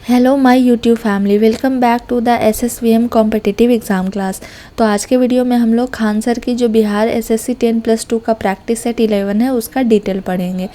Hello my YouTube family, welcome back to the SSVM competitive exam class. तो आज के video में हम लोग खान सर की जो बिहार एसएससी 10+2 का प्रैक्टिस सेट 11 है उसका डिटेल पढ़ेंगे।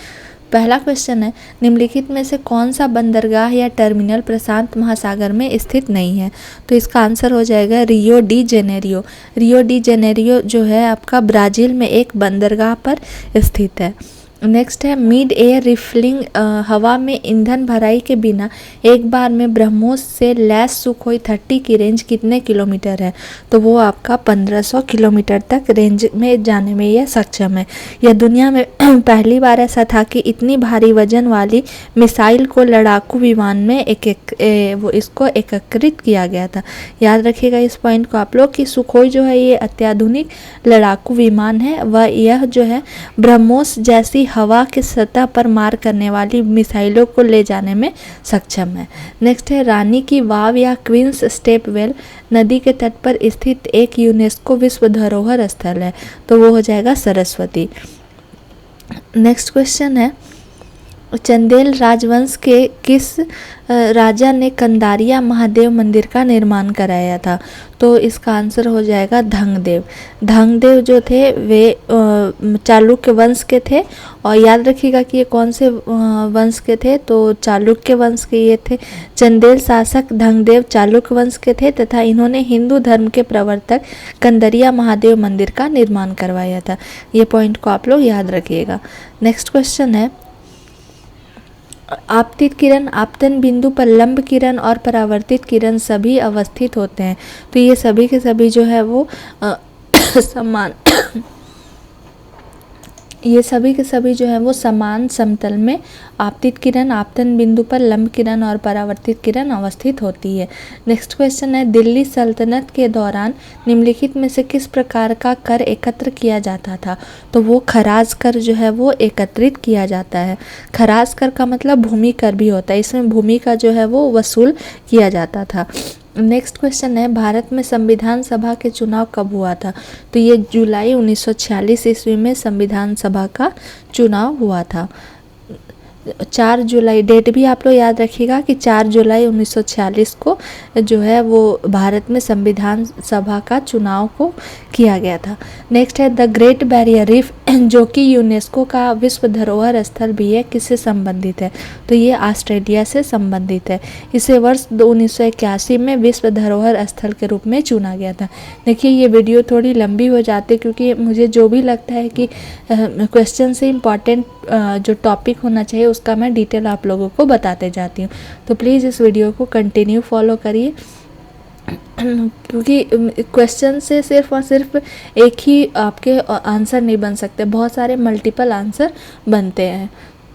पहला क्वेश्चन है, निम्नलिखित में से कौन सा बंदरगाह या टर्मिनल प्रशांत महासागर में स्थित नहीं है? तो इसका आंसर हो जाएगा Rio de Janeiro. Rio de Janeiro जो है आपका ब्राज़ील में एक बंदरगाह पर स्थित है। नेक्स्ट है, मिड एयर रिफिलिंग, हवा में ईंधन भराई के बिना एक बार में ब्रह्मोस से लैस सुखोई 30 की रेंज कितने किलोमीटर है? तो वो आपका 1500 किलोमीटर तक रेंज में जाने में यह सक्षम है। यह दुनिया में पहली बार ऐसा था कि इतनी भारी वजन वाली मिसाइल को लड़ाकू विमान में इसको एकत्रित किया गया था। याद रखिएगा इस पॉइंट को आप लोग कि सुखोई जो है ये अत्याधुनिक लड़ाकू विमान है, वह यह जो है ब्रह्मोस जैसी हवा की सतह पर मार करने वाली मिसाइलों को ले जाने में सक्षम है। नेक्स्ट है, रानी की वाव या क्वींस स्टेप वेल नदी के तट पर स्थित एक यूनेस्को विश्व धरोहर स्थल है। तो वो हो जाएगा सरस्वती। नेक्स्ट क्वेश्चन है, चंदेल राजवंश के किस राजा ने कंदारिया महादेव मंदिर का निर्माण कराया था? तो इसका आंसर हो जाएगा धंगदेव। धंगदेव जो थे वे चालुक्य वंश के थे। और याद रखिएगा कि ये कौन से वंश के थे, तो चालुक्य वंश के ये थे। चंदेल शासक धंगदेव चालुक्य वंश के थे तथा इन्होंने हिंदू धर्म के प्रवर्तक कंदारिया महादेव मंदिर का निर्माण करवाया था। ये पॉइंट को आप लोग याद रखिएगा। नेक्स्ट क्वेश्चन है, आपतित किरण, आपतन बिंदु पर लंब किरण और परावर्तित किरण सभी अवस्थित होते हैं। तो ये सभी के सभी जो है वो समान ये सभी के सभी जो है वो समान समतल में आपतित किरण, आपतन बिंदु पर लंब किरण और परावर्तित किरण अवस्थित होती है। नेक्स्ट क्वेश्चन है, दिल्ली सल्तनत के दौरान निम्नलिखित में से किस प्रकार का कर एकत्र किया जाता था? तो वो खराज कर जो है वो एकत्रित किया जाता है। खराज कर का मतलब भूमि कर भी होता है, इसमें भूमि का जो है वो वसूल किया जाता था। नेक्स्ट क्वेश्चन है, भारत में संविधान सभा के चुनाव कब हुआ था? तो ये जुलाई 1946 ईस्वी में संविधान सभा का चुनाव हुआ था। 4 जुलाई, डेट भी आप लोग याद रखिएगा कि 4 जुलाई 1946 को जो है वो भारत में संविधान सभा का चुनाव को किया गया था। नेक्स्ट है, द ग्रेट बैरियर रीफ जो कि यूनेस्को का विश्व धरोहर स्थल भी है, किससे संबंधित है? तो ये ऑस्ट्रेलिया से संबंधित है। इसे वर्ष 1981 में विश्व धरोहर स्थल के रूप में चुना गया था। देखिए ये वीडियो थोड़ी लंबी हो जाती है क्योंकि मुझे जो भी लगता है कि क्वेश्चन से इम्पॉर्टेंट जो टॉपिक होना चाहिए उसका मैं डिटेल आप लोगों को बताते जाती हूँ। तो प्लीज़ इस वीडियो को कंटिन्यू फॉलो करिए क्योंकि क्वेश्चन से सिर्फ और सिर्फ एक ही आपके आंसर नहीं बन सकते, बहुत सारे मल्टीपल आंसर बनते हैं।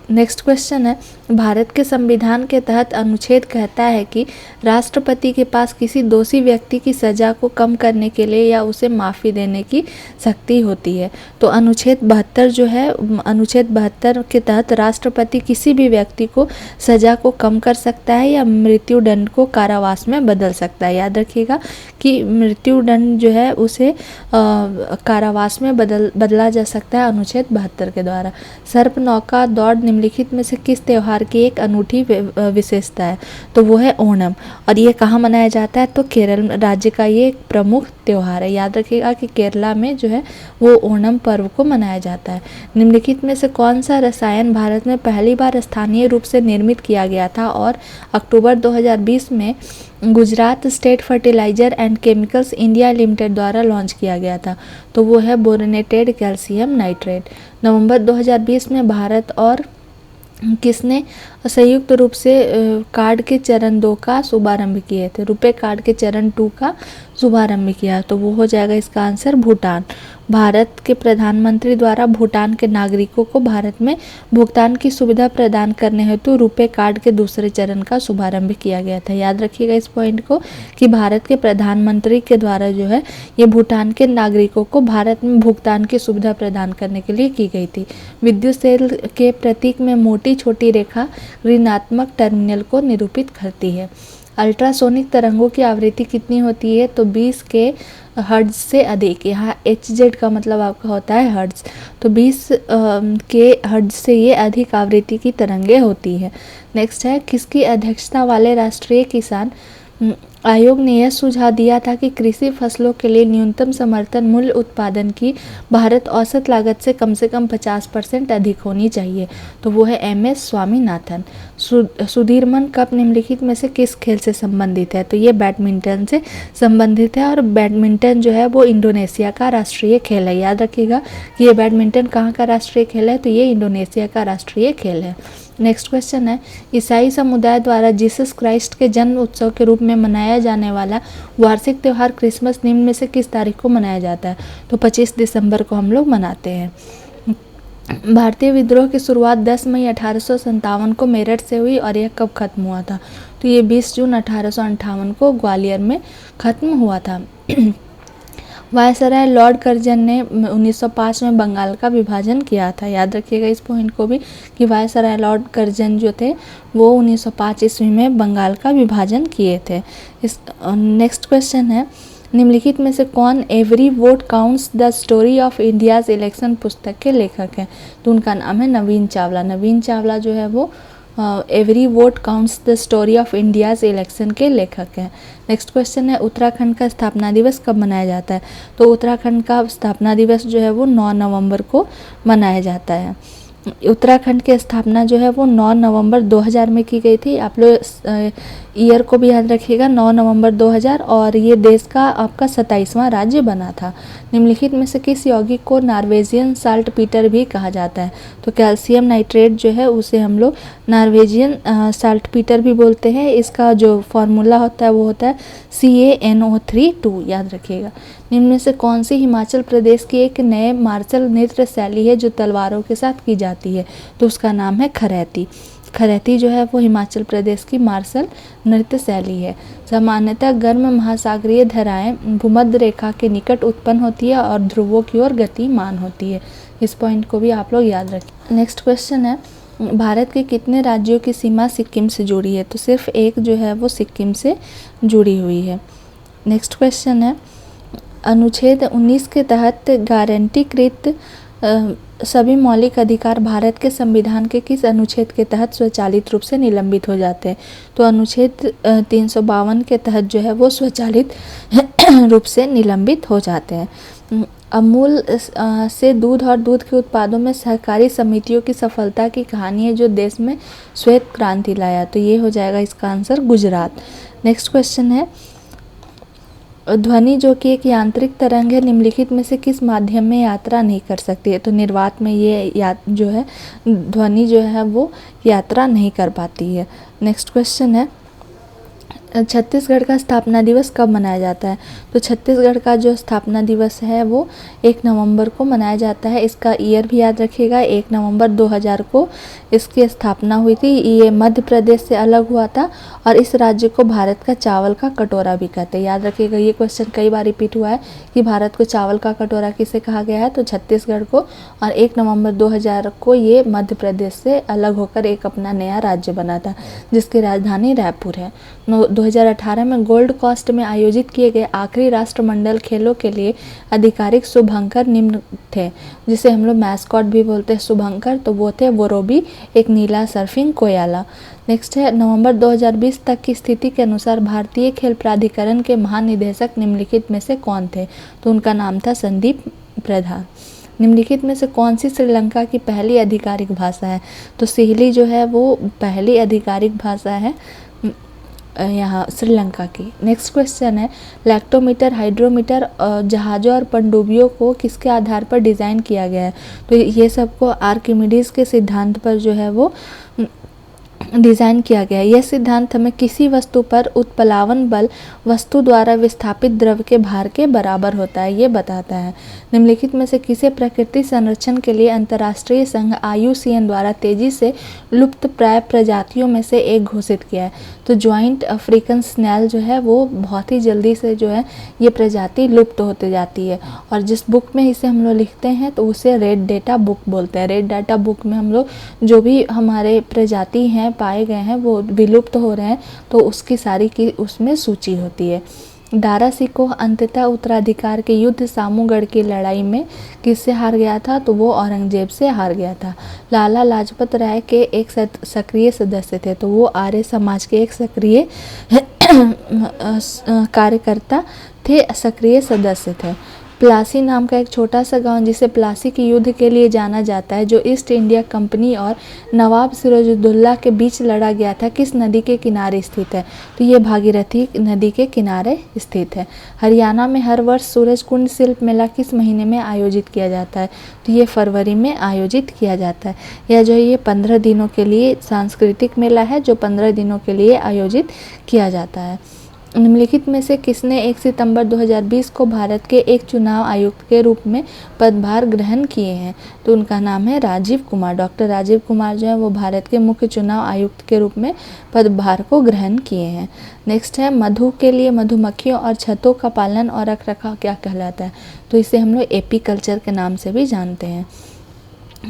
नेक्स्ट क्वेश्चन है, भारत के संविधान के तहत अनुच्छेद कहता है कि राष्ट्रपति के पास किसी दोषी व्यक्ति की सज़ा को कम करने के लिए या उसे माफ़ी देने की शक्ति होती है। तो अनुच्छेद 72 जो है, अनुच्छेद 72 के तहत राष्ट्रपति किसी भी व्यक्ति को सज़ा को कम कर सकता है या मृत्यु दंड को कारावास में बदल सकता है। याद रखिएगा कि मृत्यु दंड जो है उसे कारावास में बदला जा सकता है अनुच्छेद 72 के द्वारा। सर्प नौका दौड़ निम्नलिखित में से किस त्यौहार की एक अनूठी विशेषता है? तो वो है ओणम। और ये कहाँ मनाया जाता है? तो केरल राज्य का ये एक प्रमुख त्यौहार है। याद रखिएगा कि केरला में जो है वो ओणम पर्व को मनाया जाता है। निम्नलिखित में से कौन सा रसायन भारत में पहली बार स्थानीय रूप से निर्मित किया गया था और अक्टूबर 2020 में Gujarat state fertilizer and chemicals India limited द्वारा लॉन्च किया गया था? तो वो है बोरोनेटेड कैल्शियम नाइट्रेट। नवंबर 2020 में भारत और किसने संयुक्त रूप से कार्ड के चरण 2 का शुभारंभ किए थे? रुपए कार्ड के चरण 2 का शुभारंभ किया, तो वो हो जाएगा इसका आंसर भूटान। भारत के प्रधानमंत्री द्वारा भूटान के नागरिकों को भारत में भुगतान की सुविधा प्रदान करने हेतु रुपए कार्ड के दूसरे चरण का शुभारंभ किया गया था। याद रखिएगा इस पॉइंट को कि भारत के प्रधानमंत्री के द्वारा जो है ये भूटान के नागरिकों को भारत में भुगतान की सुविधा प्रदान करने के लिए की गई थी। विद्युत सेल के प्रतीक में मोटी छोटी रेखा ऋणात्मक टर्मिनल को निरूपित करती है। अल्ट्रासोनिक तरंगों की आवृत्ति कितनी होती है? तो 20 के हर्ट्ज से अधिक। यहाँ HZ का मतलब आपका होता है हर्ट्ज, तो 20 के हर्ट्ज से ये अधिक आवृत्ति की तरंगे होती है। नेक्स्ट है, किसकी अध्यक्षता वाले राष्ट्रीय किसान आयोग ने यह सुझाव दिया था कि कृषि फसलों के लिए न्यूनतम समर्थन मूल्य उत्पादन की भारत औसत लागत से कम 50% अधिक होनी चाहिए? तो वो है MS स्वामीनाथन। सुधीरमन कप निम्नलिखित में से किस खेल से संबंधित है? तो ये बैडमिंटन से संबंधित है, और बैडमिंटन जो है वो इंडोनेशिया का राष्ट्रीय खेल है। याद रखिएगा कि ये बैडमिंटन कहाँ का राष्ट्रीय खेल है? तो ये इंडोनेशिया का राष्ट्रीय खेल है। नेक्स्ट क्वेश्चन है, ईसाई समुदाय द्वारा जीसस क्राइस्ट के जन्म उत्सव के रूप में मनाया जाने वाला वार्षिक त्यौहार क्रिसमस निम्न में से किस तारीख को मनाया जाता है? तो 25 दिसंबर को हम लोग मनाते हैं। भारतीय विद्रोह की शुरुआत 10 मई 1857 को मेरठ से हुई, और यह कब खत्म हुआ था? तो ये 20 जून 1858 को ग्वालियर में खत्म हुआ था। वायसराय लॉर्ड कर्जन ने 1905 में बंगाल का विभाजन किया था। याद रखिएगा इस पॉइंट को भी कि वायसराय लॉर्ड कर्जन जो थे वो 1905 ईस्वी में बंगाल का विभाजन किए थे। इस नेक्स्ट क्वेश्चन है, निम्नलिखित में से कौन every vote counts the story of India's election पुस्तक के लेखक हैं? तो उनका नाम है नवीन चावला। नवीन चावला जो है वो every vote counts the story of India's election के लेखक हैं। नेक्स्ट क्वेश्चन है, उत्तराखंड का स्थापना दिवस कब मनाया जाता है? तो उत्तराखंड का स्थापना दिवस जो है वो 9 नवंबर को मनाया जाता है। उत्तराखंड की स्थापना जो है वो 9 नवंबर 2000 में की गई थी। आप लोग ईयर को भी याद रखिएगा, 9 नवंबर 2000, और ये देश का आपका 27वां राज्य बना था। निम्नलिखित में से किस यौगिक को नॉर्वेजियन साल्ट पीटर भी कहा जाता है? तो कैल्शियम नाइट्रेट जो है उसे हम लोग नॉर्वेजियन साल्ट पीटर भी बोलते हैं। इसका जो फॉर्मूला होता है वो होता है CaNO3 याद रखिएगा। निम्न में से कौन सी हिमाचल प्रदेश की एक नए मार्शल नृत्य शैली है जो तलवारों के साथ की जाती है? तो उसका नाम है खरैती। खरैती जो है वो हिमाचल प्रदेश की मार्शल नृत्य शैली है। सामान्यतः गर्म महासागरीय धाराएं भूमध्य रेखा के निकट उत्पन्न होती है और ध्रुवों की ओर गतिमान होती है। इस पॉइंट को भी आप लोग याद रखें। नेक्स्ट क्वेश्चन है, भारत के कितने राज्यों की सीमा सिक्किम से जुड़ी है? तो सिर्फ एक जो है वो सिक्किम से जुड़ी हुई है। नेक्स्ट क्वेश्चन है, अनुच्छेद 19 के तहत गारंटीकृत सभी मौलिक अधिकार भारत के संविधान के किस अनुच्छेद के तहत स्वचालित रूप से निलंबित हो जाते हैं? तो अनुच्छेद 352 के तहत जो है वो स्वचालित रूप से निलंबित हो जाते हैं। अमूल से दूध और दूध के उत्पादों में सहकारी समितियों की सफलता की कहानी है जो देश में श्वेत क्रांति लाया। तो ये हो जाएगा इसका आंसर गुजरात। नेक्स्ट क्वेश्चन है, ध्वनि जो कि एक यांत्रिक तरंग है निम्नलिखित में से किस माध्यम में यात्रा नहीं कर सकती है? तो निर्वात में ये जो है ध्वनि जो है वो यात्रा नहीं कर पाती है। नेक्स्ट क्वेश्चन है, छत्तीसगढ़ का स्थापना दिवस कब मनाया जाता है? तो छत्तीसगढ़ का जो स्थापना दिवस है वो 1 नवंबर को मनाया जाता है। इसका ईयर भी याद रखिएगा, 1 नवंबर 2000 को इसकी स्थापना हुई थी। ये मध्य प्रदेश से अलग हुआ था और इस राज्य को भारत का चावल का कटोरा भी कहते हैं। याद रखिएगा, ये क्वेश्चन कई बार रिपीट हुआ है कि भारत को चावल का कटोरा किसे कहा गया है? तो छत्तीसगढ़ को। और 1 नवंबर 2000 को ये मध्य प्रदेश से अलग होकर एक अपना नया राज्य बना था जिसकी राजधानी रायपुर है। 2018 में गोल्ड कोस्ट में आयोजित किए गए आखिरी राष्ट्रमंडल खेलों के लिए आधिकारिक शुभंकर निम्न थे, जिसे हम लोग मैस्कॉट भी बोलते हैं शुभंकर। तो वो थे वोरोबी, एक नीला सर्फिंग कोयाला। नेक्स्ट है, नवंबर 2020 तक की स्थिति के अनुसार भारतीय खेल प्राधिकरण के महानिदेशक निम्नलिखित में से कौन थे? तो उनका नाम था संदीप प्रधान। निम्नलिखित में से कौन सी श्रीलंका की पहली आधिकारिक भाषा है? तो सिहली जो है वो पहली आधिकारिक भाषा है यहाँ श्रीलंका की। नेक्स्ट क्वेश्चन है, लैक्टोमीटर, हाइड्रोमीटर जहाज़ों और पनडुब्बियों को किसके आधार पर डिज़ाइन किया गया है? तो ये सबको आर्किमिडीज के सिद्धांत पर जो है वो डिज़ाइन किया गया है। यह सिद्धांत हमें किसी वस्तु पर उत्प्लावन बल वस्तु द्वारा विस्थापित द्रव के भार के बराबर होता है, ये बताता है। निम्नलिखित में से किसे प्रकृति संरक्षण के लिए अंतर्राष्ट्रीय संघ IUCN द्वारा तेजी से लुप्त प्राय प्रजातियों में से एक घोषित किया है? तो ज्वाइंट अफ्रीकन स्नैल जो है वो बहुत ही जल्दी से जो है ये प्रजाति लुप्त होते जाती है, और जिस बुक में इसे हम लोग लिखते हैं तो उसे रेड डाटा बुक बोलते हैं। रेड डाटा बुक में हम लोग जो भी हमारे प्रजाति हैं पाए गए हैं वो विलुप्त हो रहे हैं, तो उसकी सारी की उसमें सूची होती है। दारा सिकोह अंततः उत्तराधिकार के युद्ध सामूगढ़ की लड़ाई में किससे हार गया था? तो वो औरंगजेब से हार गया था। लाला लाजपत राय के एक सक्रिय सदस्य थे, तो वो आर्य समाज के एक सक्रिय कार्यकर्ता थे, सक्रिय सदस्य थे। प्लासी नाम का एक छोटा सा गांव जिसे प्लासी के युद्ध के लिए जाना जाता है, जो ईस्ट इंडिया कंपनी और नवाब सिराजुद्दौला के बीच लड़ा गया था, किस नदी के किनारे स्थित है? तो ये भागीरथी नदी के किनारे स्थित है। हरियाणा में हर वर्ष सूरजकुंड शिल्प मेला किस महीने में आयोजित किया जाता है? तो ये फरवरी में आयोजित किया जाता है। यह जो है ये 15 दिनों के लिए सांस्कृतिक मेला है, जो 15 दिनों के लिए आयोजित किया जाता है। निम्नलिखित में से किसने 1 सितंबर 2020 को भारत के एक चुनाव आयुक्त के रूप में पदभार ग्रहण किए हैं? तो उनका नाम है राजीव कुमार। डॉक्टर राजीव कुमार जो है वो भारत के मुख्य चुनाव आयुक्त के रूप में पदभार को ग्रहण किए हैं। नेक्स्ट है, मधु के लिए मधुमक्खियों और छत्तों का पालन और रखरखाव क्या कहलाता है? तो इसे हम लोग एपीकल्चर के नाम से भी जानते हैं।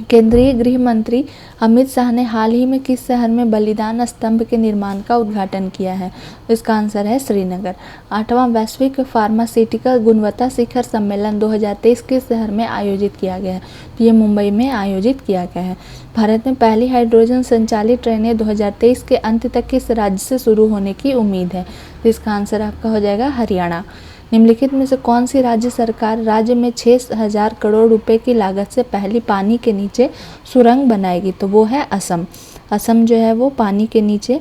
केंद्रीय गृह मंत्री अमित शाह ने हाल ही में किस शहर में बलिदान स्तंभ के निर्माण का उद्घाटन किया है? इसका आंसर है श्रीनगर। 8वां वैश्विक फार्मास्यूटिकल गुणवत्ता शिखर सम्मेलन 2023 किस शहर में आयोजित किया गया है? तो ये मुंबई में आयोजित किया गया है। भारत में पहली हाइड्रोजन संचालित ट्रेनें 2023 के अंत तक किस राज्य से शुरू होने की उम्मीद है? तो इसका आंसर आपका हो जाएगा हरियाणा। निम्नलिखित में से कौन सी राज्य सरकार राज्य में 6,000 करोड़ रुपए की लागत से पहली पानी के नीचे सुरंग बनाएगी? तो वो है असम। असम जो है वो पानी के नीचे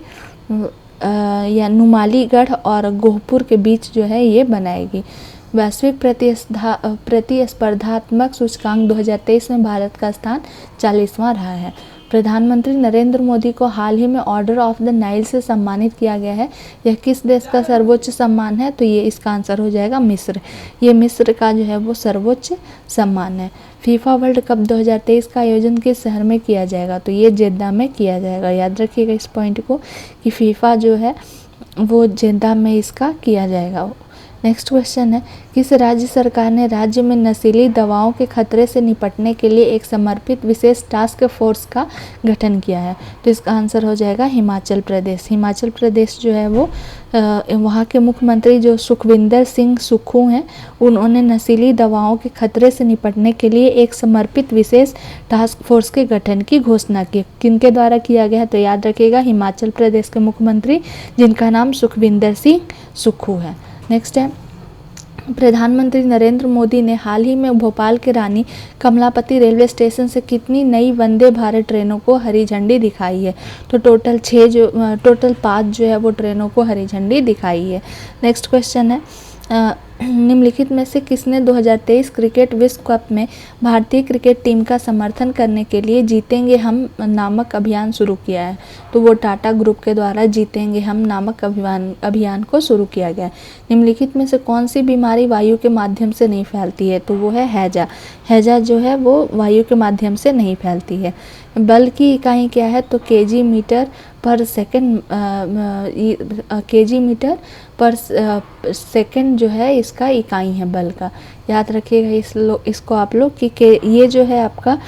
या नुमालीगढ़ और गोहपुर के बीच जो है ये बनाएगी। वैश्विक प्रतिस्पर्धात्मक सूचकांक 2023 में भारत का स्थान 40वां रहा है। प्रधानमंत्री नरेंद्र मोदी को हाल ही में ऑर्डर ऑफ द नाइल से सम्मानित किया गया है। यह किस देश का सर्वोच्च सम्मान है? तो ये इसका आंसर हो जाएगा मिस्र। ये मिस्र का जो है वो सर्वोच्च सम्मान है। फीफा वर्ल्ड कप 2023 का आयोजन किस शहर में किया जाएगा? तो ये जेद्दा में किया जाएगा। याद रखिएगा इस पॉइंट को कि फीफा जो है वो जेद्दा में इसका किया जाएगा। नेक्स्ट क्वेश्चन है, किस राज्य सरकार ने राज्य में नशीली दवाओं के खतरे से निपटने के लिए एक समर्पित विशेष टास्क फोर्स का गठन किया है? तो इसका आंसर हो जाएगा हिमाचल प्रदेश। हिमाचल प्रदेश जो है वो वहाँ के मुख्यमंत्री जो सुखविंदर सिंह सुक्खू हैं, उन्होंने नशीली दवाओं के खतरे से निपटने के लिए एक समर्पित विशेष टास्क फोर्स के गठन की घोषणा की। किनके द्वारा किया गया? तो याद रखिएगा हिमाचल प्रदेश के मुख्यमंत्री जिनका नाम सुखविंदर सिंह सुक्खू है। नेक्स्ट है, प्रधानमंत्री नरेंद्र मोदी ने हाल ही में भोपाल के रानी कमलापति रेलवे स्टेशन से कितनी नई वंदे भारत ट्रेनों को हरी झंडी दिखाई है? तो टोटल 5 जो है वो ट्रेनों को हरी झंडी दिखाई है। नेक्स्ट क्वेश्चन है, निम्नलिखित में से किसने 2023 क्रिकेट विश्व कप में भारतीय क्रिकेट टीम का समर्थन करने के लिए जीतेंगे हम नामक अभियान शुरू किया है? तो वो टाटा ग्रुप के द्वारा जीतेंगे हम नामक अभियान को शुरू किया गया है। निम्नलिखित में से कौन सी बीमारी वायु के माध्यम से नहीं फैलती है? तो वो है हैजा। हैजा जो है वो वायु के माध्यम से नहीं फैलती है। बल की इकाई क्या है? तो केजी मीटर पर सेकंड जो है इसका इकाई है बल का। याद रखिएगा इसको आप लोग कि ये जो है आपका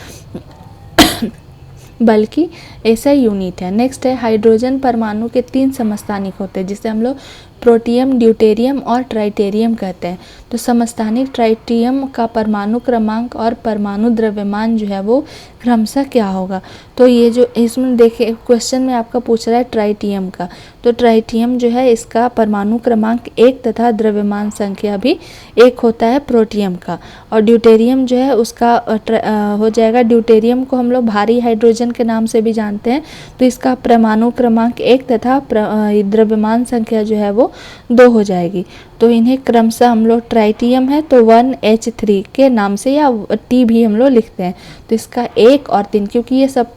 बल की ऐसा यूनिट है। नेक्स्ट है, हाइड्रोजन परमाणु के 3 समस्थानिक होते हैं जिसे हम लोग प्रोटियम, ड्यूटेरियम और ट्राइटेरियम कहते हैं। तो समस्थानिक ट्राइटियम का परमाणु क्रमांक और परमाणु द्रव्यमान जो है वो क्रमशः क्या होगा? तो ये जो इसमें देखिए क्वेश्चन में आपका पूछ रहा है ट्राइटियम का, तो ट्राइटियम जो है इसका परमाणु क्रमांक 1 तथा द्रव्यमान संख्या भी 1 होता है प्रोटियम का। और ड्यूटेरियम जो है उसका हो जाएगा, ड्यूटेरियम को हम लोग भारी हाइड्रोजन के नाम से भी जानते हैं। तो इसका परमाणु क्रमांक 1 तथा द्रव्यमान संख्या जो है वो 2 हो जाएगी। तो इन्हें क्रमशः हम लोग ट्राइटियम है तो 1H3 के नाम से या T भी हम लोग लिखते हैं। तो इसका 1 और 3 क्योंकि ये सब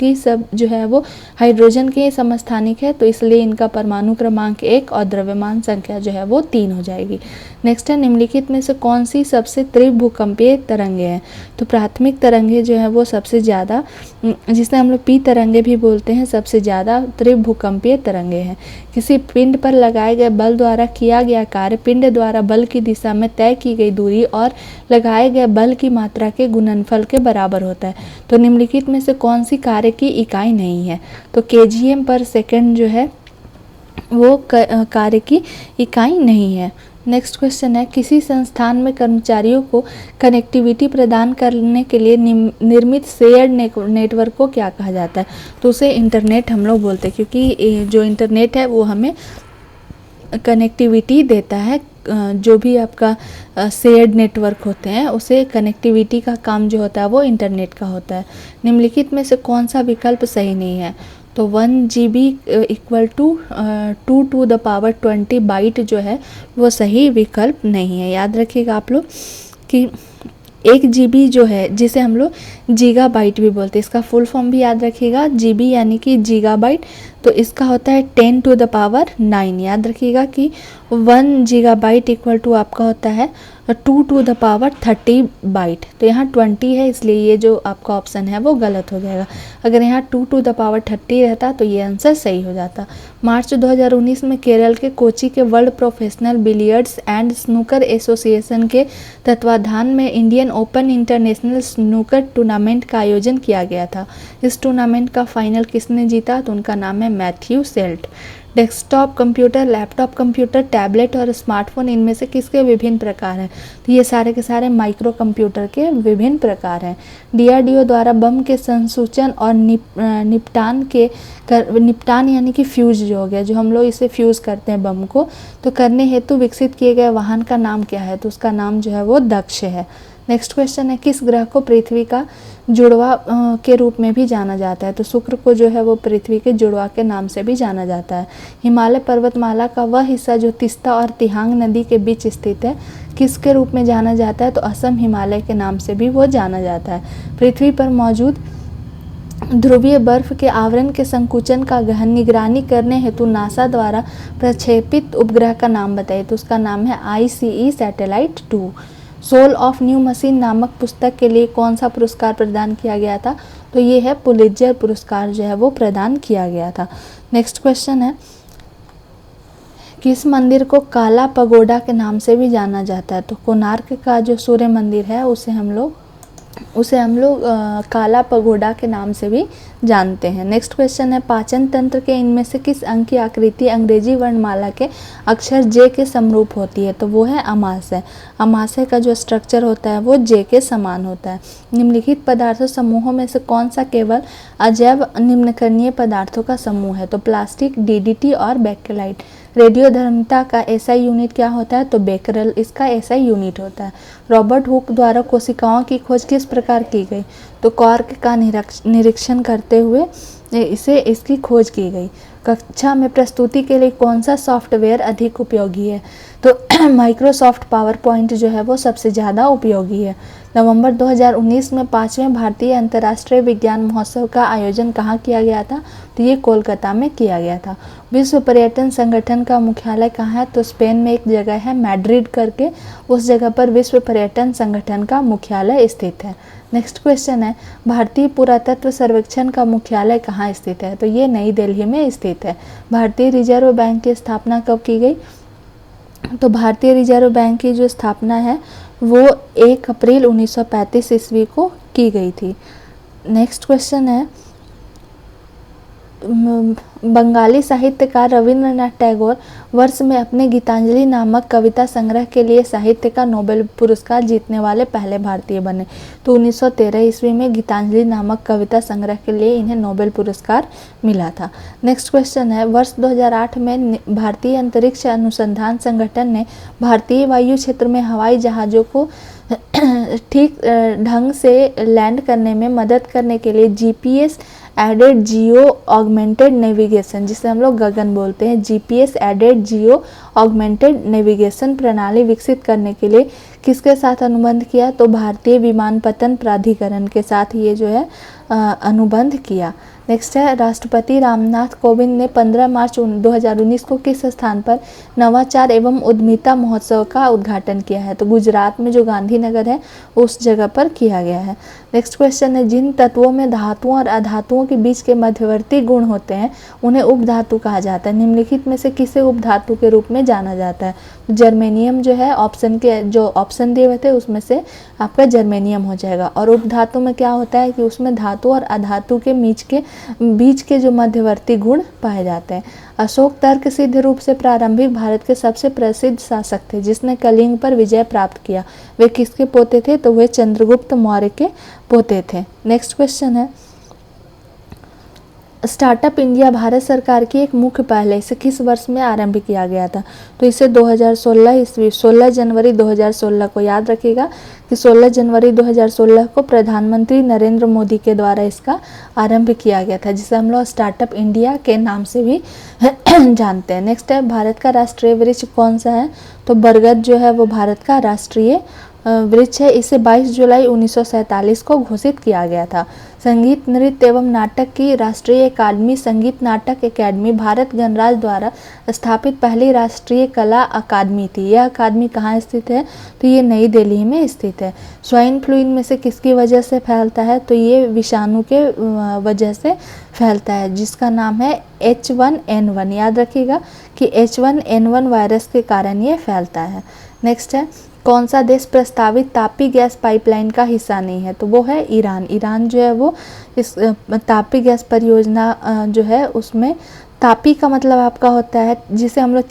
जो है वो हाइड्रोजन के समस्थानिक है, तो इसलिए इनका परमाणु क्रमांक 1 और द्रव्यमान संख्या जो है वो 3 हो जाएगी। नेक्स्ट है, निम्नलिखित में से कौन सी सबसे तीव्र भूकंपीय तरंगे हैं? तो प्राथमिक तरंगे जो है वो सबसे ज़्यादा, जिसे हम लोग पी तरंगे भी बोलते हैं, सबसे ज़्यादा तीव्र भूकंपीय तरंगे हैं। किसी पिंड पर लगाए गए बल द्वारा किया गया कार्य पिंड द्वारा बल की दिशा में तय की गई दूरी और लगाए गए बल की मात्रा के गुणनफल के बराबर होता है। तो निम्नलिखित निम्नलिखित में से कौन सी कार्य की इकाई नहीं है? तो kgm पर सेकंड जो है वो कार्य की इकाई नहीं है। नेक्स्ट क्वेश्चन है, किसी संस्थान में कर्मचारियों को कनेक्टिविटी प्रदान करने के लिए निर्मित शेयर्ड नेटवर्क को क्या कहा जाता है? तो उसे इंटरनेट हम लोग बोलते हैं, क्योंकि जो इंटरनेट है वो हमें कनेक्टिविटी देता है। जो भी आपका शेयर्ड नेटवर्क होते हैं उसे कनेक्टिविटी का काम जो होता है वो इंटरनेट का होता है। निम्नलिखित में से कौन सा विकल्प सही नहीं है? तो 1 GB इक्वल टू 2⁻20 बाइट जो है वो सही विकल्प नहीं है। याद रखिएगा आप लोग कि 1 GB जो है जिसे हम लोग गीगाबाइट भी बोलते हैं, इसका फुल फॉर्म भी याद रखिएगा। GB यानी कि गीगाबाइट, तो इसका होता है 10⁹ याद रखिएगा कि 1 GB इक्वल टू आपका होता है 2⁻30 बाइट। तो यहाँ 20 है, इसलिए ये जो आपका ऑप्शन है वो गलत हो जाएगा। अगर यहाँ 2⁻30 रहता तो ये आंसर सही हो जाता। मार्च 2019 में केरल के कोची के world professional billiards and snooker association के तत्वाधान में Indian open international snooker tournament का आयोजन किया गया था। इस टूर्नामेंट का फाइनल किसने जीता? तो उनका नाम है Matthew Selt. Desktop computer, laptop computer, tablet और स्मार्टफोन इनमें से किसके विभिन्न प्रकार हैं? तो ये सारे के सारे माइक्रो कंप्यूटर के विभिन्न प्रकार हैं। DRDO द्वारा बम के संसूचन और निपटान यानी कि फ्यूज जो हो गया, जो हम लोग इसे फ्यूज़ करते हैं बम को, तो करने हेतु विकसित किए गए वाहन का नाम क्या है? तो उसका नाम जो है वो दक्ष है। नेक्स्ट क्वेश्चन है, किस ग्रह को पृथ्वी का जुड़वा के रूप में भी जाना जाता है? तो शुक्र को जो है वो पृथ्वी के जुड़वा के नाम से भी जाना जाता है। हिमालय पर्वतमाला का वह हिस्सा जो तीस्ता और तिहांग नदी के बीच स्थित है किसके रूप में जाना जाता है? तो असम हिमालय के नाम से भी वो जाना जाता है। पृथ्वी पर मौजूद ध्रुवीय बर्फ के आवरण के संकुचन का गहन निगरानी करने हेतु नासा द्वारा प्रक्षेपित उपग्रह का नाम बताइए। तो उसका नाम है ICE satellite 2। Soul of new machine नामक पुस्तक के लिए कौन सा पुरस्कार प्रदान किया गया था? तो ये है पुलित्जर पुरस्कार जो है वो प्रदान किया गया था। नेक्स्ट क्वेश्चन है, किस मंदिर को काला पगोडा के नाम से भी जाना जाता है? तो कोणार्क का जो सूर्य मंदिर है उसे हम लोग काला पगोडा के नाम से भी जानते हैं। नेक्स्ट क्वेश्चन है, पाचन तंत्र के इनमें से किस अंग की आकृति अंग्रेजी वर्णमाला के अक्षर J के समरूप होती है? तो वो है अमाशय। अमाशय का जो स्ट्रक्चर होता है वो J के समान होता है। निम्नलिखित पदार्थों समूहों में से कौन सा केवल अजैव निम्नकरणीय पदार्थों का समूह है? तो प्लास्टिक, DDT और बेकेलाइट। रेडियोधर्मिता का SI यूनिट क्या होता है? तो बेकरल इसका SI यूनिट होता है। रॉबर्ट हुक द्वारा कोशिकाओं की खोज किस प्रकार की गई? तो कॉर्क का निरीक्षण करते हुए इसकी खोज की गई। कक्षा में प्रस्तुति के लिए कौन सा सॉफ्टवेयर अधिक उपयोगी है? तो माइक्रोसॉफ्ट पावर पॉइंट जो है वो सबसे ज़्यादा उपयोगी है। नवंबर 2019 में 5वें भारतीय अंतर्राष्ट्रीय विज्ञान महोत्सव का आयोजन कहाँ किया गया था? तो ये कोलकाता में किया गया था। विश्व पर्यटन संगठन का मुख्यालय कहाँ है? तो स्पेन में एक जगह है मैड्रिड करके, उस जगह पर विश्व पर्यटन संगठन का मुख्यालय स्थित है। नेक्स्ट क्वेश्चन है, भारतीय पुरातत्व सर्वेक्षण का मुख्यालय कहाँ स्थित है? तो ये नई दिल्ली में स्थित है। भारतीय रिजर्व बैंक की स्थापना कब की गई? तो भारतीय रिजर्व बैंक की जो स्थापना है वो 1 अप्रैल 1935 ईस्वी को की गई थी। नेक्स्ट क्वेश्चन है, बंगाली साहित्यकार रविंद्रनाथ टैगोर वर्ष में अपने गीतांजलि नामक कविता संग्रह के लिए साहित्य का नोबेल पुरस्कार जीतने वाले पहले भारतीय बने। तो 1913 ईस्वी में गीतांजलि नामक कविता संग्रह के लिए इन्हें नोबेल पुरस्कार मिला था। नेक्स्ट क्वेश्चन है, वर्ष 2008 में भारतीय अंतरिक्ष अनुसंधान संगठन ने भारतीय वायु क्षेत्र में हवाई जहाज़ों को ठीक ढंग से लैंड करने में मदद करने के लिए GPS added geo augmented navigation, जिसे हम लोग गगन बोलते हैं, GPS added geo augmented navigation प्रणाली विकसित करने के लिए किसके साथ अनुबंध किया? तो भारतीय विमानपत्तन प्राधिकरण के साथ ये जो है अनुबंध किया। नेक्स्ट है राष्ट्रपति रामनाथ कोविंद ने 15 मार्च 2019 को किस स्थान पर नवाचार एवं उद्यमिता महोत्सव का उद्घाटन किया है? तो गुजरात में जो गांधीनगर है उस जगह पर किया गया है। नेक्स्ट क्वेश्चन है जिन तत्वों में धातुओं और अधातुओं के बीच के मध्यवर्ती गुण होते हैं उन्हें उपधातु कहा जाता है। निम्नलिखित में से किसे उपधातु के रूप में जाना जाता है? जर्मेनियम जो है ऑप्शन के जो ऑप्शन दिए हुए थे उसमें से आपका जर्मेनियम हो जाएगा। और उपधातु में क्या होता है कि उसमें धातु और अधातु के बीच के जो मध्यवर्ती गुण पाए जाते हैं। अशोक तर्क सिद्ध रूप से प्रारंभिक भारत के सबसे प्रसिद्ध शासक थे जिसने कलिंग पर विजय प्राप्त किया। वे किसके पोते थे? तो वे चंद्रगुप्त मौर्य के पोते थे। नेक्स्ट क्वेश्चन है स्टार्टअप इंडिया भारत सरकार की एक मुख्य पहल है। इसे किस वर्ष में आरंभ किया गया था? तो इसे 2016 ईस्वी 16 जनवरी 2016 को याद रखिएगा कि 16 जनवरी 2016 को प्रधानमंत्री नरेंद्र मोदी के द्वारा इसका आरंभ किया गया था, जिसे हम लोग स्टार्टअप इंडिया के नाम से भी जानते हैं। नेक्स्ट है भारत का राष्ट्रीय वृक्ष कौन सा है? तो बरगद जो है वो भारत का राष्ट्रीय वृक्ष है। इसे 22 जुलाई 1947 को घोषित किया गया था। संगीत नृत्य एवं नाटक की राष्ट्रीय अकादमी संगीत नाटक अकादमी भारत गणराज्य द्वारा स्थापित पहली राष्ट्रीय कला अकादमी थी। यह अकादमी कहाँ स्थित है? तो ये नई दिल्ली में स्थित है। स्वाइन फ्लू इनमें से किसकी वजह से फैलता है? तो ये विषाणु के वजह से फैलता है जिसका नाम है H1N1। याद रखिएगा कि H1N1 वायरस के कारण ये फैलता है। नेक्स्ट है कौन सा देश प्रस्तावित तापी गैस पाइपलाइन का हिस्सा नहीं है? तो वो है ईरान। ईरान जो है वो इस तापी गैस परियोजना जो है उसमें तापी का मतलब आपका होता है जिसे हम लोग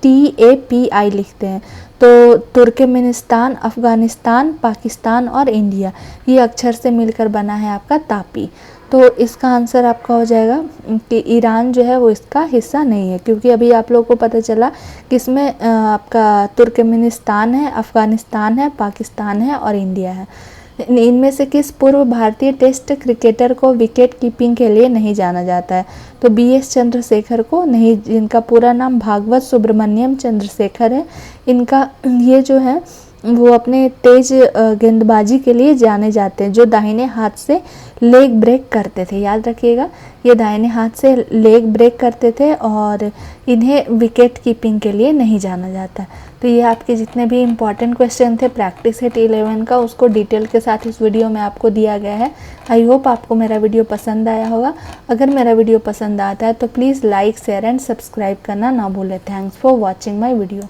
TAPI लिखते हैं। तो तुर्कमेनिस्तान, अफगानिस्तान, पाकिस्तान और इंडिया ये अक्षर से मिलकर बना है आपका तापी। तो इसका आंसर आपका हो जाएगा कि ईरान जो है वो इसका हिस्सा नहीं है, क्योंकि अभी आप लोगों को पता चला कि इसमें आपका तुर्कमेनिस्तान है, अफगानिस्तान है, पाकिस्तान है और इंडिया है। इनमें से किस पूर्व भारतीय टेस्ट क्रिकेटर को विकेट कीपिंग के लिए नहीं जाना जाता है? तो BS चंद्रशेखर को नहीं, जिनका पूरा नाम भागवत सुब्रमण्यम चंद्रशेखर है। इनका ये जो है वो अपने तेज गेंदबाजी के लिए जाने जाते हैं, जो दाहिने हाथ से लेग ब्रेक करते थे। याद रखिएगा ये दाहिने हाथ से लेग ब्रेक करते थे और इन्हें विकेट कीपिंग के लिए नहीं जाना जाता। तो ये आपके जितने भी इम्पॉर्टेंट क्वेश्चन थे प्रैक्टिस सेट 11 का उसको डिटेल के साथ इस वीडियो में आपको दिया गया है। आई होप आपको मेरा वीडियो पसंद आया होगा। अगर मेरा वीडियो पसंद आता है तो please like, share and subscribe करना ना भूलें। Thanks for watching my video.